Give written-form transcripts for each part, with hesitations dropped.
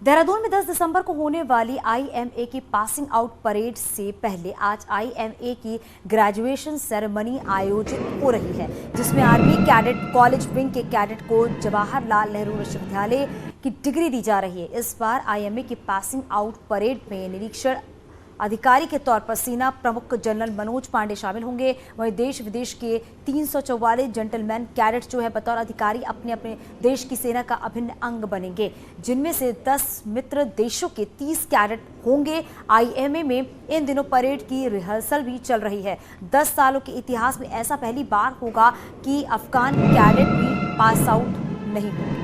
देहरादून में 10 दिसंबर को होने वाली आईएमए की पासिंग आउट परेड से पहले आज आईएमए की ग्रेजुएशन सेरेमनी आयोजित हो रही है, जिसमें आर्मी कैडेट कॉलेज विंग के कैडेट को जवाहरलाल नेहरू विश्वविद्यालय की डिग्री दी जा रही है। इस बार आईएमए की पासिंग आउट परेड में निरीक्षण अधिकारी के तौर पर सेना प्रमुख जनरल मनोज पांडे शामिल होंगे। वहीं देश विदेश के 344 जेंटलमैन कैडेट्स जो है बतौर अधिकारी अपने अपने देश की सेना का अभिन्न अंग बनेंगे, जिनमें से 10 मित्र देशों के 30 कैडेट होंगे। आईएमए में इन दिनों परेड की रिहर्सल भी चल रही है। 10 सालों के इतिहास में ऐसा पहली बार होगा कि अफगान कैडेट भी पास आउट नहीं होंगे।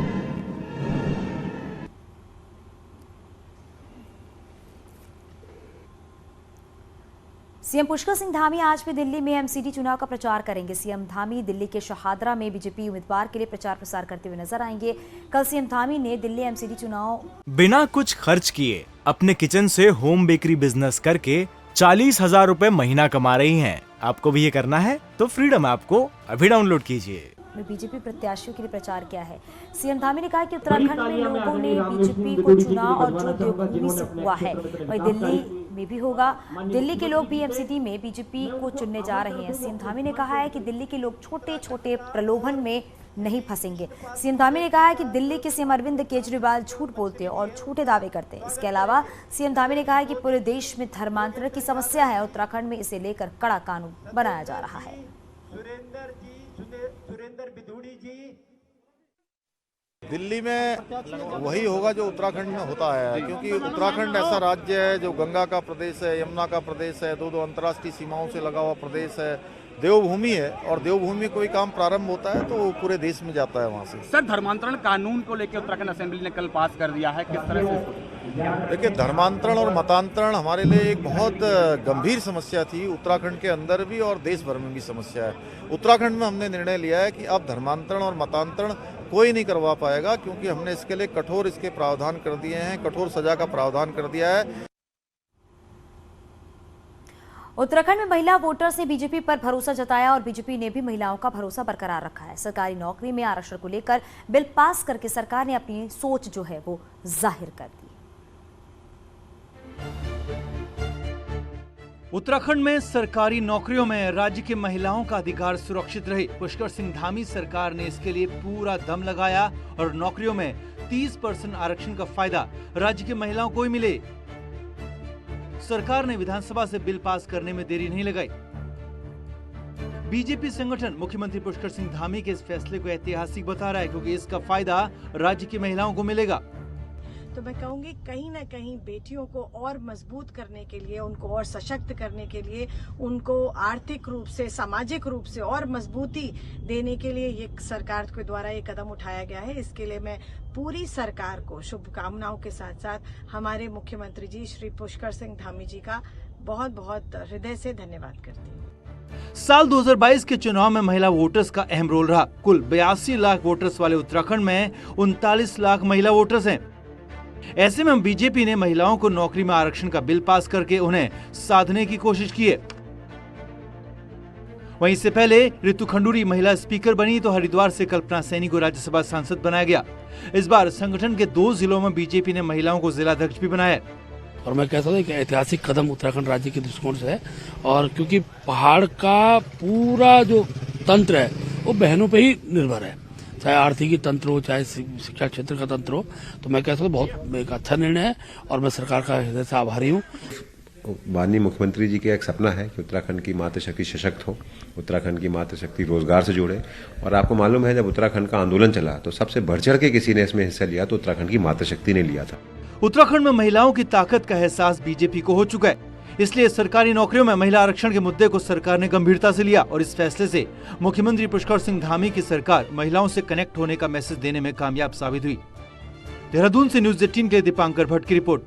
सीएम पुष्कर सिंह धामी आज भी दिल्ली में एमसीडी चुनाव का प्रचार करेंगे। सीएम धामी दिल्ली के शहादरा में बीजेपी उम्मीदवार के लिए प्रचार प्रसार करते हुए नजर आएंगे। कल सीएम धामी ने दिल्ली एमसीडी चुनाव बिना कुछ खर्च किए अपने किचन से होम बेकरी बिजनेस करके 40,000 रुपए महीना कमा रही हैं। आपको भी ये करना है तो फ्रीडम ऐप को अभी डाउनलोड कीजिए। में बीजेपी प्रत्याशियों के लिए प्रचार किया है। सीएम धामी ने कहा कि उत्तराखंड में लोगों ने बीजेपी को चुना और जो देवभूमि से हुआ है वही दिल्ली में भी होगा। दिल्ली के लोग भी एमसीडी में बीजेपी को चुनने जा रहे हैं। सीएम धामी ने कहा है कि दिल्ली के लोग छोटे छोटे प्रलोभन में नहीं फंसेंगे। सीएम धामी ने कहा है कि दिल्ली के सीएम अरविंद केजरीवाल झूठ बोलते हैं और झूठे दावे करते हैं। इसके अलावा सीएम धामी ने कहा है कि पूरे देश में धर्मांतरण की समस्या है। उत्तराखंड में इसे लेकर कड़ा कानून बनाया जा रहा है। दिल्ली में वही होगा जो उत्तराखंड में होता है, क्योंकि उत्तराखंड ऐसा राज्य है जो गंगा का प्रदेश है, यमुना का प्रदेश है, दो अंतर्राष्ट्रीय सीमाओं से लगा हुआ प्रदेश है, देवभूमि है। और देवभूमि में कोई काम प्रारंभ होता है तो वो पूरे देश में जाता है वहाँ से। सर, धर्मांतरण कानून को लेकर उत्तराखंड असेंबली ने कल पास कर दिया है, किस तरह से? देखिए, धर्मांतरण और मतांतरण हमारे लिए एक बहुत गंभीर समस्या थी, उत्तराखंड के अंदर भी और देश भर में भी समस्या है। उत्तराखंड में हमने निर्णय लिया है कि अब धर्मांतरण और मतांतरण कोई नहीं करवा पाएगा, क्योंकि हमने इसके लिए कठोर इसके प्रावधान कर दिए हैं, कठोर सजा का प्रावधान कर दिया है। उत्तराखंड में महिला वोटर्स ने बीजेपी पर भरोसा जताया और बीजेपी ने भी महिलाओं का भरोसा बरकरार रखा है। सरकारी नौकरी में आरक्षण को लेकर बिल पास करके सरकार ने अपनी सोच जो है वो जाहिर कर दी। उत्तराखंड में सरकारी नौकरियों में राज्य की महिलाओं का अधिकार सुरक्षित रहे। पुष्कर सिंह धामी सरकार ने इसके लिए पूरा दम लगाया और नौकरियों में 30% आरक्षण का फायदा राज्य की महिलाओं को ही मिले। सरकार ने विधानसभा से बिल पास करने में देरी नहीं लगाई। बीजेपी संगठन मुख्यमंत्री पुष्कर सिंह धामी के इस फैसले को ऐतिहासिक बता रहा है, क्योंकि इसका फायदा राज्य की महिलाओं को मिलेगा। तो मैं कहूँगी कहीं ना कहीं बेटियों को और मजबूत करने के लिए, उनको और सशक्त करने के लिए, उनको आर्थिक रूप से, सामाजिक रूप से और मजबूती देने के लिए ये सरकार के द्वारा ये कदम उठाया गया है। इसके लिए मैं पूरी सरकार को शुभकामनाओं के साथ साथ हमारे मुख्यमंत्री जी श्री पुष्कर सिंह धामी जी का बहुत बहुत हृदय से धन्यवाद करती हूँ। साल 2022 के चुनाव में महिला वोटर्स का अहम रोल रहा। कुल 82 लाख वोटर्स वाले उत्तराखंड में 39 लाख महिला वोटर्स हैं। ऐसे में बीजेपी ने महिलाओं को नौकरी में आरक्षण का बिल पास करके उन्हें साधने की कोशिश की है। वहीं इससे पहले रितु खंडूरी महिला स्पीकर बनी तो हरिद्वार से कल्पना सैनी को राज्यसभा सांसद बनाया गया। इस बार संगठन के 2 जिलों में बीजेपी ने महिलाओं को जिलाध्यक्ष भी बनाया। और मैं कहता हूँ कि ऐतिहासिक कदम उत्तराखंड राज्य के दृष्टिकोण से है, और क्योंकि पहाड़ का पूरा जो तंत्र है वो बहनों पे ही निर्भर है, चाहे आर्थिक तंत्र हो, चाहे शिक्षा क्षेत्र का तंत्र हो। तो मैं कहता हूँ बहुत एक अच्छा निर्णय है और मैं सरकार का हृदय से आभारी हूँ। माननीय मुख्यमंत्री जी का एक सपना है कि उत्तराखंड की मातृशक्ति सशक्त हो, उत्तराखंड की मातृशक्ति रोजगार से जुड़े। और आपको मालूम है, जब उत्तराखंड का आंदोलन चला तो सबसे बढ़ चढ़ के किसी ने इसमें हिस्सा लिया तो उत्तराखंड की मातृशक्ति ने लिया था। उत्तराखंड में महिलाओं की ताकत का एहसास बीजेपी को हो चुका है, इसलिए सरकारी नौकरियों में महिला आरक्षण के मुद्दे को सरकार ने गंभीरता से लिया और इस फैसले से मुख्यमंत्री पुष्कर सिंह धामी की सरकार महिलाओं से कनेक्ट होने का मैसेज देने में कामयाब साबित हुई। देहरादून से न्यूज़ 18 के लिए दीपांकर भट्ट की रिपोर्ट।